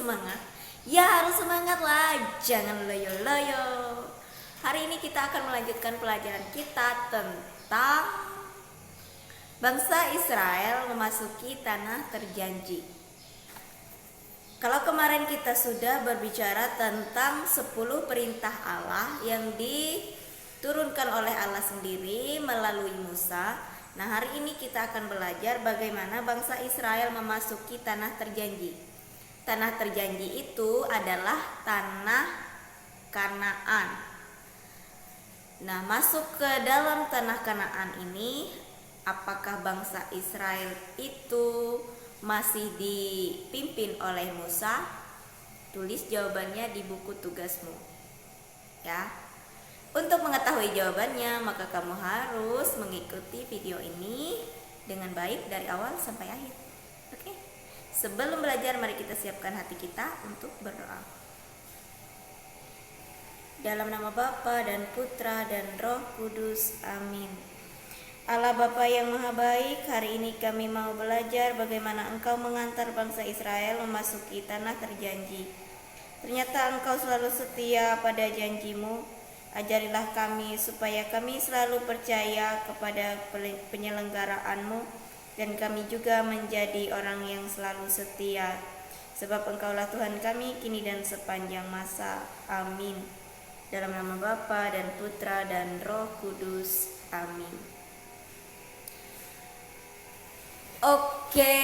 semangat? Ya harus semangat lah, jangan loyo-loyo. Hari ini kita akan melanjutkan pelajaran kita tentang bangsa Israel memasuki tanah terjanji. Kalau kemarin kita sudah berbicara tentang 10 perintah Allah yang diturunkan oleh Allah sendiri melalui Musa. Nah, hari ini kita akan belajar bagaimana bangsa Israel memasuki tanah terjanji. Tanah terjanji itu adalah tanah Kanaan. Nah, masuk ke dalam tanah Kanaan ini, apakah bangsa Israel itu masih dipimpin oleh Musa? Tulis jawabannya di buku tugasmu. Ya. Untuk mengetahui jawabannya, maka kamu harus mengikuti video ini dengan baik dari awal sampai akhir. Oke? Sebelum belajar, mari kita siapkan hati kita untuk berdoa. Dalam nama Bapa dan Putra dan Roh Kudus. Amin. Allah Bapa yang Maha Baik, hari ini kami mau belajar bagaimana Engkau mengantar bangsa Israel memasuki tanah terjanji. Ternyata Engkau selalu setia pada janjimu. Ajarilah kami supaya kami selalu percaya kepada penyelenggaraanmu, dan kami juga menjadi orang yang selalu setia. Sebab Engkaulah Tuhan kami kini dan sepanjang masa. Amin. Dalam nama Bapa dan Putra dan Roh Kudus. Amin. Oke.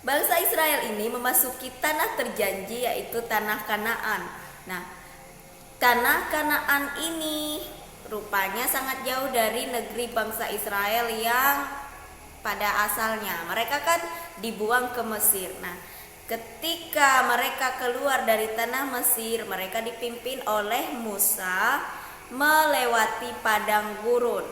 Bangsa Israel ini memasuki tanah terjanji, yaitu tanah Kanaan. Nah, tanah Kanaan ini rupanya sangat jauh dari negeri bangsa Israel yang pada asalnya. Mereka kan dibuang ke Mesir. Nah, ketika mereka keluar dari tanah Mesir, mereka dipimpin oleh Musa melewati padang gurun.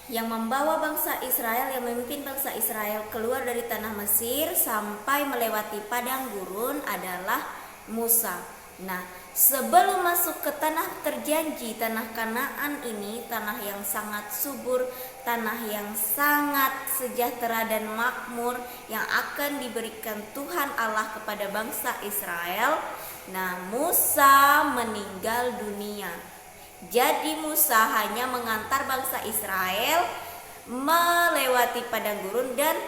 Yang membawa bangsa Israel, yang memimpin bangsa Israel keluar dari tanah Mesir sampai melewati padang gurun adalah Musa. Nah, sebelum masuk ke tanah terjanji, tanah Kanaan ini tanah yang sangat subur, tanah yang sangat sejahtera dan makmur yang akan diberikan Tuhan Allah kepada bangsa Israel. Nah, Musa meninggal dunia. Jadi Musa hanya mengantar bangsa Israel melewati padang gurun dan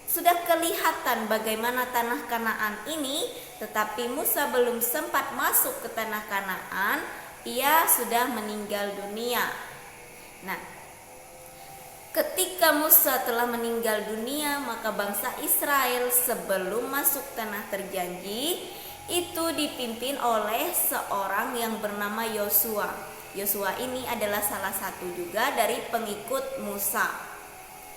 sudah kelihatan bagaimana tanah Kanaan ini, tetapi Musa belum sempat masuk ke tanah Kanaan, ia sudah meninggal dunia. Nah, ketika Musa telah meninggal dunia, maka bangsa Israel sebelum masuk tanah terjanji itu dipimpin oleh seorang yang bernama Yosua. Yosua ini adalah salah satu juga dari pengikut Musa.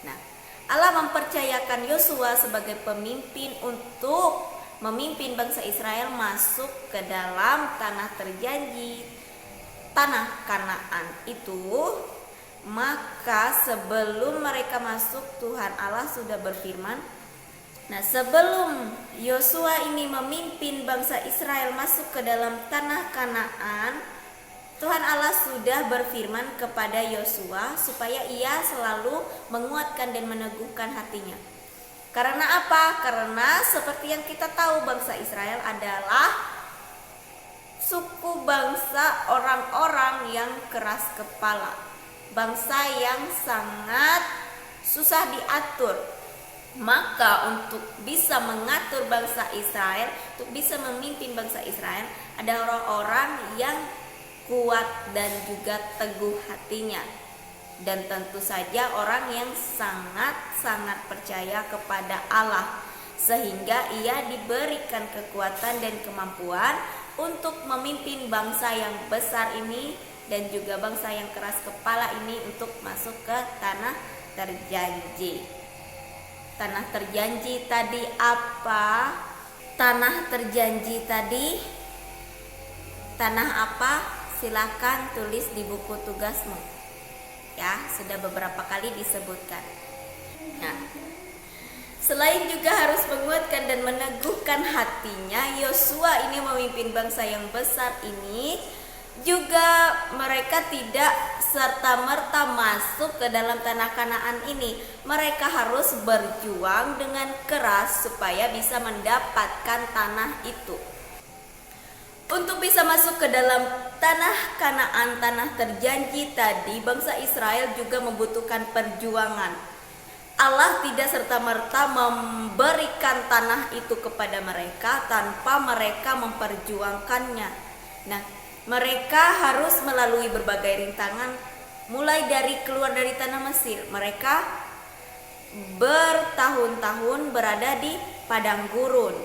Nah, Allah mempercayakan Yosua sebagai pemimpin untuk memimpin bangsa Israel masuk ke dalam tanah terjanji, tanah Kanaan itu. Maka sebelum mereka masuk, Tuhan Allah sudah berfirman. Nah, sebelum Yosua ini memimpin bangsa Israel masuk ke dalam tanah Kanaan, Tuhan Allah sudah berfirman kepada Yosua supaya ia selalu menguatkan dan meneguhkan hatinya. Karena apa? Karena seperti yang kita tahu, bangsa Israel adalah suku bangsa orang-orang yang keras kepala, bangsa yang sangat susah diatur. Maka untuk bisa mengatur bangsa Israel, untuk bisa memimpin bangsa Israel, ada orang-orang yang kuat dan juga teguh hatinya, dan tentu saja orang yang sangat-sangat percaya kepada Allah, sehingga ia diberikan kekuatan dan kemampuan untuk memimpin bangsa yang besar ini dan juga bangsa yang keras kepala ini untuk masuk ke tanah terjanji. Tanah terjanji tadi apa? Tanah terjanji tadi tanah apa? Silakan tulis di buku tugasmu. Ya, sudah beberapa kali disebutkan. Nah, selain juga harus menguatkan dan meneguhkan hatinya, Yosua ini memimpin bangsa yang besar ini juga mereka tidak serta-merta masuk ke dalam tanah Kanaan ini. Mereka harus berjuang dengan keras supaya bisa mendapatkan tanah itu. Untuk bisa masuk ke dalam tanah Kanaan, tanah terjanji tadi, bangsa Israel juga membutuhkan perjuangan. Allah tidak serta-merta memberikan tanah itu kepada mereka tanpa mereka memperjuangkannya. Nah, mereka harus melalui berbagai rintangan, mulai dari keluar dari tanah Mesir. Mereka bertahun-tahun berada di padang gurun.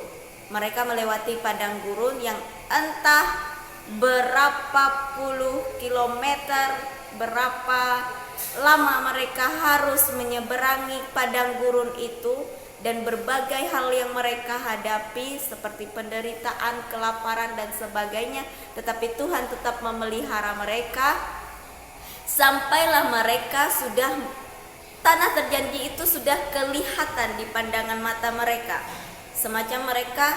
Mereka melewati padang gurun yang entah berapa puluh kilometer, berapa lama mereka harus menyeberangi padang gurun itu, dan berbagai hal yang mereka hadapi seperti penderitaan, kelaparan dan sebagainya. Tetapi Tuhan tetap memelihara mereka sampailah mereka sudah, tanah terjanji itu sudah kelihatan di pandangan mata mereka. Semacam mereka,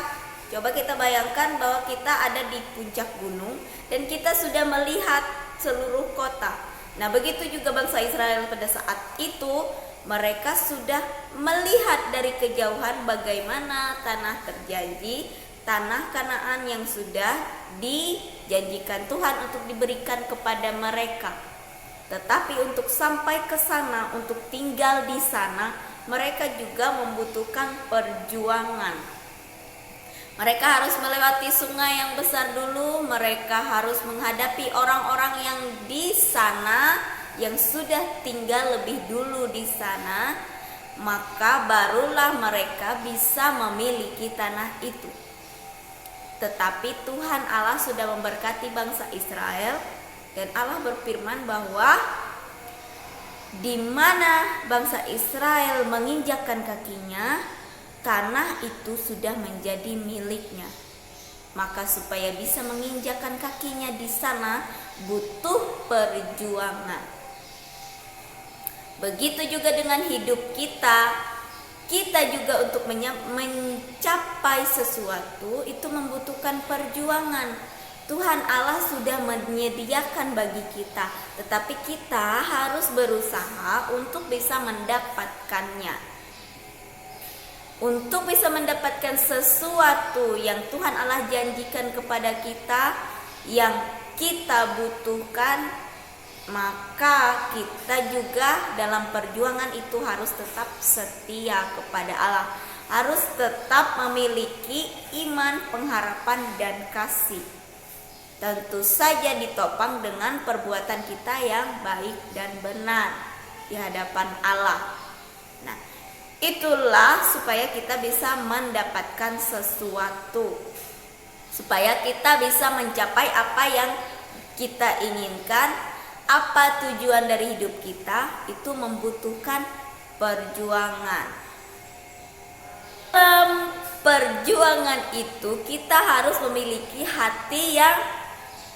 coba kita bayangkan bahwa kita ada di puncak gunung dan kita sudah melihat seluruh kota. Nah, begitu juga bangsa Israel pada saat itu, mereka sudah melihat dari kejauhan bagaimana tanah terjanji, tanah Kanaan yang sudah dijanjikan Tuhan untuk diberikan kepada mereka. Tetapi untuk sampai ke sana, untuk tinggal di sana, mereka juga membutuhkan perjuangan. Mereka harus melewati sungai yang besar dulu. Mereka harus menghadapi orang-orang yang di sana, yang sudah tinggal lebih dulu di sana. Maka barulah mereka bisa memiliki tanah itu. Tetapi Tuhan Allah sudah memberkati bangsa Israel, dan Allah berfirman bahwa di mana bangsa Israel menginjakkan kakinya, tanah itu sudah menjadi miliknya. Maka supaya bisa menginjakkan kakinya di sana butuh perjuangan. Begitu juga dengan hidup kita. Kita juga untuk mencapai sesuatu itu membutuhkan perjuangan. Tuhan Allah sudah menyediakan bagi kita, tetapi kita harus berusaha untuk bisa mendapatkannya. Untuk bisa mendapatkan sesuatu yang Tuhan Allah janjikan kepada kita, yang kita butuhkan, maka kita juga dalam perjuangan itu harus tetap setia kepada Allah, harus tetap memiliki iman, pengharapan, dan kasih. Tentu saja ditopang dengan perbuatan kita yang baik dan benar di hadapan Allah. Nah, itulah supaya kita bisa mendapatkan sesuatu, supaya kita bisa mencapai apa yang kita inginkan. Apa tujuan dari hidup kita, itu membutuhkan perjuangan. Dalam perjuangan itu kita harus memiliki hati yang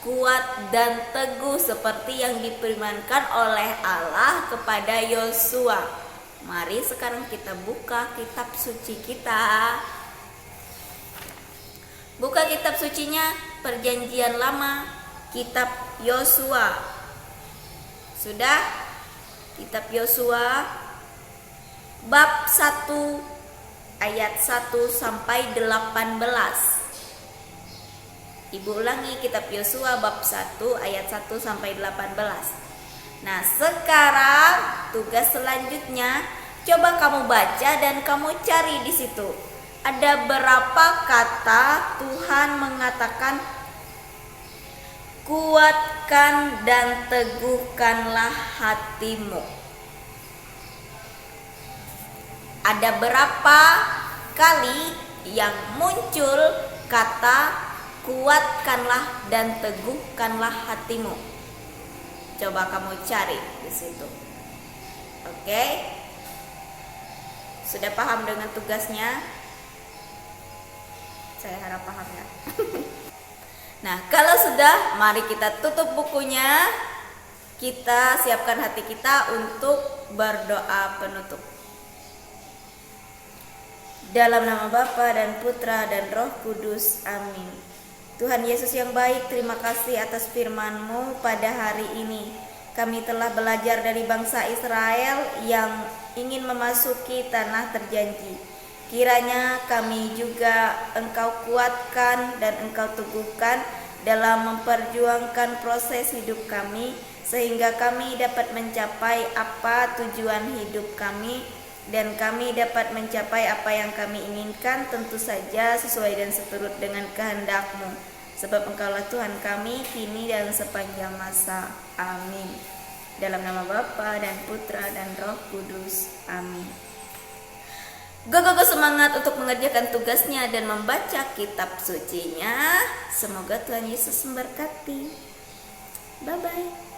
kuat dan teguh seperti yang difirmankan oleh Allah kepada Yosua. Mari sekarang kita buka kitab suci kita. Buka kitab sucinya Perjanjian Lama, kitab Yosua. Sudah? Kitab Yosua bab 1 ayat 1 sampai 18. Ibu ulangi, kitab Yosua bab 1 ayat 1 sampai 18. Nah, sekarang tugas selanjutnya, coba kamu baca dan kamu cari di situ. Ada berapa kata Tuhan mengatakan kuatkan dan teguhkanlah hatimu. Ada berapa kali yang muncul kata kuatkanlah dan teguhkanlah hatimu? Coba kamu cari di situ. Oke? Sudah paham dengan tugasnya? Saya harap paham ya. Nah, kalau sudah, mari kita tutup bukunya. Kita siapkan hati kita untuk berdoa penutup. Dalam nama Bapa dan Putra dan Roh Kudus, amin. Tuhan Yesus yang baik, terima kasih atas firman-Mu pada hari ini. Kami telah belajar dari bangsa Israel yang ingin memasuki tanah terjanji. Kiranya kami juga Engkau kuatkan dan Engkau teguhkan dalam memperjuangkan proses hidup kami, sehingga kami dapat mencapai apa tujuan hidup kami, dan kami dapat mencapai apa yang kami inginkan, tentu saja sesuai dan seturut dengan kehendak-Mu. Sebab Engkaulah Tuhan kami, kini dan sepanjang masa. Amin. Dalam nama Bapa dan Putra dan Roh Kudus. Amin. Go semangat untuk mengerjakan tugasnya dan membaca kitab sucinya. Semoga Tuhan Yesus memberkati. Bye-bye.